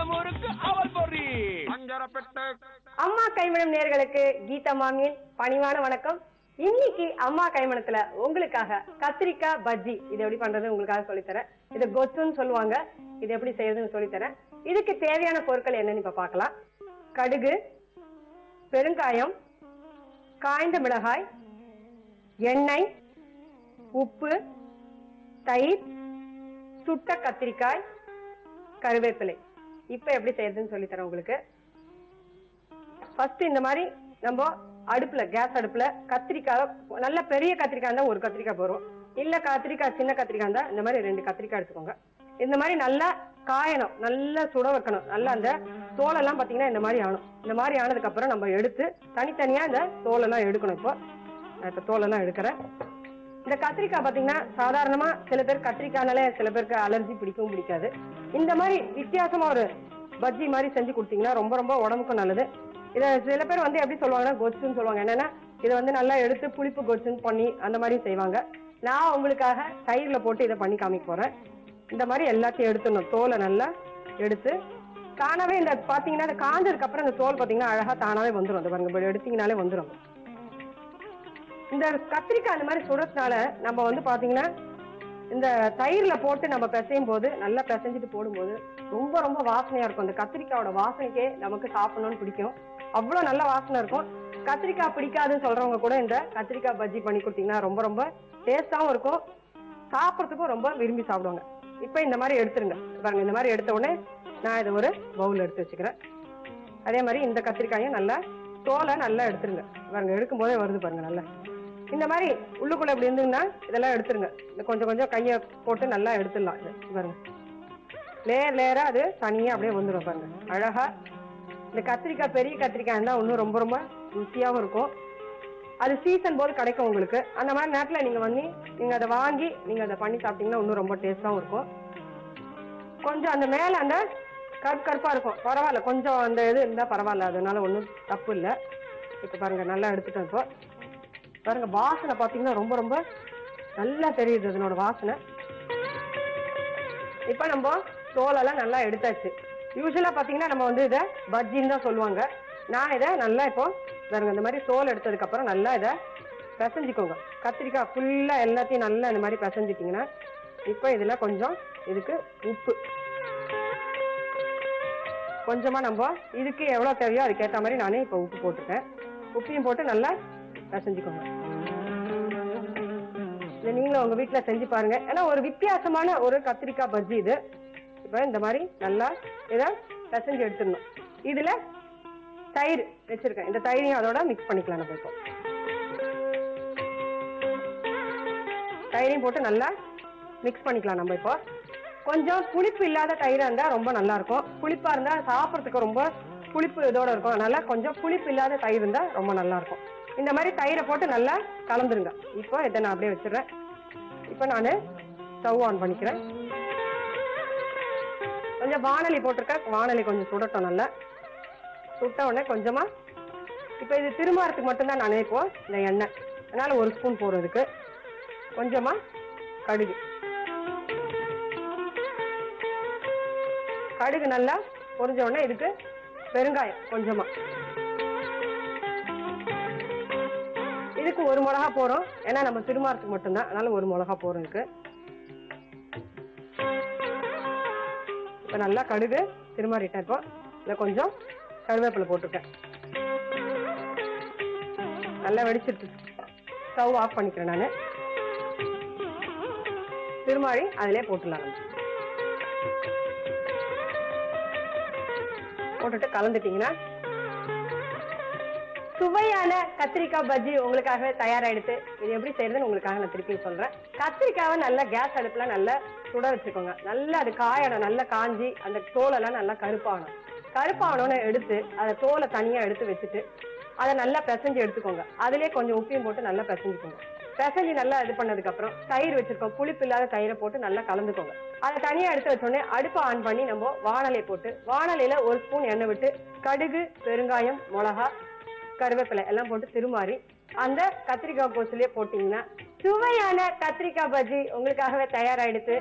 சீடமுருக்கு அவல் பொறி அஞ்சரப்பெட்டு. அம்மா கைமணம் நேயர்களுக்கு கீதா மாமியின் பணிவான வணக்கம். இன்னைக்கு அம்மா கைமணத்துல உங்களுக்காக கத்திரிக்காய் பஜ்ஜி இது எப்படி பண்றது உங்களுக்காக சொல்லித்தரேன். இது கொத்துன்னு சொல்லுவாங்க. இது எப்படி செய்யறதுன்னு சொல்லித்தரேன். இதுக்கு தேவையான பொருட்கள் என்னன்னு இப்ப பார்க்கலாம். கடுகு, பெருங்காயம், காய்ந்த மிளகாய், எண்ணெய், உப்பு, தயிர், சுட்ட கத்திரிக்காய், கருவேப்பிலை. இப்ப எப்படி செய்யறதுன்னு சொல்லித்தரேன் உங்களுக்கு. ஃபர்ஸ்ட் இந்த மாதிரி நம்ம அடுப்புல கேஸ் அடுப்புல கத்திரிக்காய் நல்ல பெரிய கத்திரிக்காய் இருந்தா ஒரு கத்திரிக்காய் போறோம். இல்ல கத்திரிக்காய் சின்ன கத்திரிக்காய் இருந்தா இந்த மாதிரி 2 கத்திரிக்காய் எடுத்துக்கோங்க. இந்த மாதிரி நல்லா காயணும், நல்லா சுட வைக்கணும். நல்லா அந்த தோலெல்லாம் பாத்தீங்கன்னா இந்த மாதிரி ஆகணும். இந்த மாதிரி ஆனதுக்கு அப்புறம் நம்ம எடுத்து தனித்தனியா இந்த தோலெல்லாம் எடுக்கணும். இப்போ தோலெல்லாம் எடுக்கிறேன். இந்த கத்திரிக்காய் பாத்தீங்கன்னா சாதாரணமா சில பேர் கத்திரிக்காய்னாலே சில பேருக்கு அலர்ஜி பிடிக்கவும் பிடிக்காது. இந்த மாதிரி வித்தியாசமா ஒரு பஜ்ஜி மாதிரி செஞ்சு கொடுத்தீங்கன்னா ரொம்ப ரொம்ப உடம்புக்கும் நல்லது. இதை சில பேர் வந்து எப்படி சொல்லுவாங்கன்னா கொச்சுன்னு சொல்லுவாங்க. என்னன்னா இதை வந்து நல்லா எடுத்து புளிப்பு கொச்சுன்னு பண்ணி அந்த மாதிரி செய்வாங்க. நான் உங்களுக்காக தயிர்ல போட்டு இதை பண்ணி காமிக்க போறேன். இந்த மாதிரி எல்லாத்தையும் எடுத்துடணும். தோலை நல்லா எடுத்து தானாவே இந்த பாத்தீங்கன்னா இந்த காஞ்சதுக்கு அப்புறம் இந்த தோல் பாத்தீங்கன்னா அழகா தானாவே வந்துடும். அந்த பாருங்க எடுத்தீங்கனாலே வந்துடும். இந்த கத்திரிக்காய் அந்த மாதிரி சுடுறதுனால நம்ம வந்து பாத்தீங்கன்னா இந்த தயிர்ல போட்டு நம்ம பிசையும் போது நல்லா பிசைஞ்சிட்டு போடும்போது ரொம்ப ரொம்ப வாசனையா இருக்கும். அந்த கத்திரிக்காயோட வாசனைக்கே நமக்கு சாப்பிடணும்னு பிடிக்கும். அவ்வளவு நல்ல வாசனை இருக்கும். கத்திரிக்காய் பிடிக்காதுன்னு சொல்றவங்க கூட இந்த கத்திரிக்காய் பஜ்ஜி பண்ணி கொடுத்தீங்கன்னா ரொம்ப ரொம்ப டேஸ்டாவும் இருக்கும். சாப்பிட்றதுக்கும் ரொம்ப விரும்பி சாப்பிடுவாங்க. இப்ப இந்த மாதிரி எடுத்துருங்க. பாருங்க இந்த மாதிரி எடுத்த உடனே நான் இதை ஒரு பவுல் எடுத்து வச்சுக்கிறேன். அதே மாதிரி இந்த கத்திரிக்காயும் நல்லா தோலை நல்லா எடுத்துருங்க. பாருங்க எடுக்கும் போதே வருது பாருங்க நல்லா. இந்த மாதிரி உள்ளுக்குள்ள இப்படி இருந்தீங்கன்னா இதெல்லாம் எடுத்துருங்க. இந்த கொஞ்சம் கொஞ்சம் கையை போட்டு நல்லா எடுத்துடலாம். இது பாருங்க லேயர் லேயரா அது தனியா அப்படியே வந்துடும் பாருங்க அழகா. இந்த கத்திரிக்காய் பெரிய கத்திரிக்காய் இருந்தா இன்னும் ரொம்ப ரொம்ப ருசியாகவும் இருக்கும். அது சீசன் போது கிடைக்கும் உங்களுக்கு. அந்த மாதிரி நேரத்துல நீங்க அதை வாங்கி நீங்க அதை பண்ணி சாப்பிட்டீங்கன்னா இன்னும் ரொம்ப டேஸ்டாவும் இருக்கும். கொஞ்சம் அந்த மேல அந்த கருப்பா இருக்கும் பரவாயில்ல, கொஞ்சம் அந்த இது இருந்தா பரவாயில்ல, அதனால ஒன்றும் தப்பு இல்லை. இப்ப பாருங்க நல்லா எடுத்துட்டோம். இப்போ பாருங்க வாசனை பாத்தீங்கன்னா ரொம்ப ரொம்ப நல்லா தெரியுது அதனோட வாசனை. இப்ப நம்ம தோலெல்லாம் நல்லா எடுத்தாச்சு. யூஸ்வலா பாத்தீங்கன்னா நம்ம வந்து இதை பஜ்ஜின்னு தான் சொல்லுவாங்க. நான் இதை நல்லா இப்போ பாருங்க இந்த மாதிரி தோல் எடுத்ததுக்கு அப்புறம் நல்லா இதை பிசைஞ்சிக்கோங்க. கத்திரிக்காய் ஃபுல்லா எல்லாத்தையும் நல்லா இந்த மாதிரி பிசைஞ்சிட்டீங்கன்னா இப்போ இதுல கொஞ்சம் இதுக்கு உப்பு கொஞ்சமா நம்ம இதுக்கு எவ்வளவு தேவையோ அதுக்கேற்ற மாதிரி நானே இப்போ உப்பு போட்டுருக்கேன். உப்பையும் போட்டு நல்லா பிசைஞ்சுக்கோங்க. இதை நீங்களும் உங்க வீட்டுல செஞ்சு பாருங்க. ஏன்னா ஒரு வித்தியாசமான ஒரு கத்திரிக்காய் பஜ்ஜி இது. இப்ப இந்த மாதிரி நல்லா இதை பிசைஞ்சு எடுத்துடணும். இதுல தயிர் வச்சிருக்கேன். இந்த தயிரையும் அதோட மிக்ஸ் பண்ணிக்கலாம். நம்ம இப்போ தயிரையும் போட்டு நல்லா மிக்ஸ் பண்ணிக்கலாம். நம்ம இப்போ கொஞ்சம் புளிப்பு இல்லாத தயிரா இருந்தா ரொம்ப நல்லா இருக்கும். புளிப்பா இருந்தா சாப்பிட்றதுக்கு ரொம்ப புளிப்பு இதோட இருக்கும். அதனால கொஞ்சம் புளிப்பு இல்லாத தயிர் இருந்தா ரொம்ப நல்லா இருக்கும். இந்த மாதிரி தயிரை போட்டு நல்லா கலந்துருங்க. இப்போ இதை நான் அப்படியே வச்சிடுறேன். இப்போ நான் ஸ்டவ் ஆன் பண்ணிக்கிறேன். கொஞ்சம் வானலி போட்டிருக்கேன். வானலி கொஞ்சம் சுடட்டும். நல்லா சுட்ட உடனே கொஞ்சமா இப்போ இது திருமாறத்துக்கு மட்டும்தான் நான் இப்போ இந்த எண்ணெய், அதனால 1 ஸ்பூன் போடுறதுக்கு கொஞ்சமா கடுகு. கடுகு நல்லா பொரிஞ்ச உடனே இதுக்கு பெருங்காயம் கொஞ்சமா. இதுக்கு 1 மிளகா போறோம். ஏன்னா நம்ம திருமாறத்துக்கு மட்டும்தான், அதனால 1 மிளகா போறோம் இதுக்கு. இப்ப நல்லா கடுகு திருமாறிட்டேன். இப்போ இதை கொஞ்சம் கருவேப்பிலை போட்டுருக்கேன். நல்லா வெடிச்சிருக்கு. ஸ்டவ் ஆஃப் பண்ணிக்கிறேன். நான் திருமாறி அதிலே போட்டுடலாம். போட்டுட்டு கலந்துட்டீங்கன்னா சுவையான கத்திரிக்காய் பஜ்ஜி உங்களுக்காக தயாராயிடுச்சு. இது எப்படி செய்யறதுன்னு உங்களுக்காக நான் திருப்பி சொல்றேன். கத்திரிக்காவை நல்லா கேஸ் அடுப்புல நல்லா சுட வச்சுக்கோங்க. நல்லா அது காயணும். நல்லா காஞ்சி அந்த தோலெல்லாம் நல்லா கருப்பாகணும். கருப்பாகணும்னு எடுத்து அதை தோலை தனியா எடுத்து வச்சுட்டு அதை நல்லா பிசைஞ்சு எடுத்துக்கோங்க. அதுலயே கொஞ்சம் உப்பையும் போட்டு நல்லா பிசைஞ்சுக்கோங்க. பிசைஞ்சு நல்லா இது பண்ணதுக்கு அப்புறம் தயிர் வச்சிருக்கோம். புளிப்பு இல்லாத தயிரை போட்டு நல்லா கலந்துக்கோங்க. அதை தனியா எடுத்து வச்சோடனே அடுப்பை ஆன் பண்ணி நம்ம வானலை போட்டு வானலையில 1 ஸ்பூன் எண்ணெய் விட்டு கடுகு, பெருங்காயம், மிளகா, கருவேப்பிலை எல்லாம் போட்டு திருமாறி அந்த கத்திரிக்காய் கோசிலே போட்டீங்கன்னா சுவையான கத்திரிக்காய் பஜ்ஜி உங்களுக்காகவே தயாராயிடுச்சு.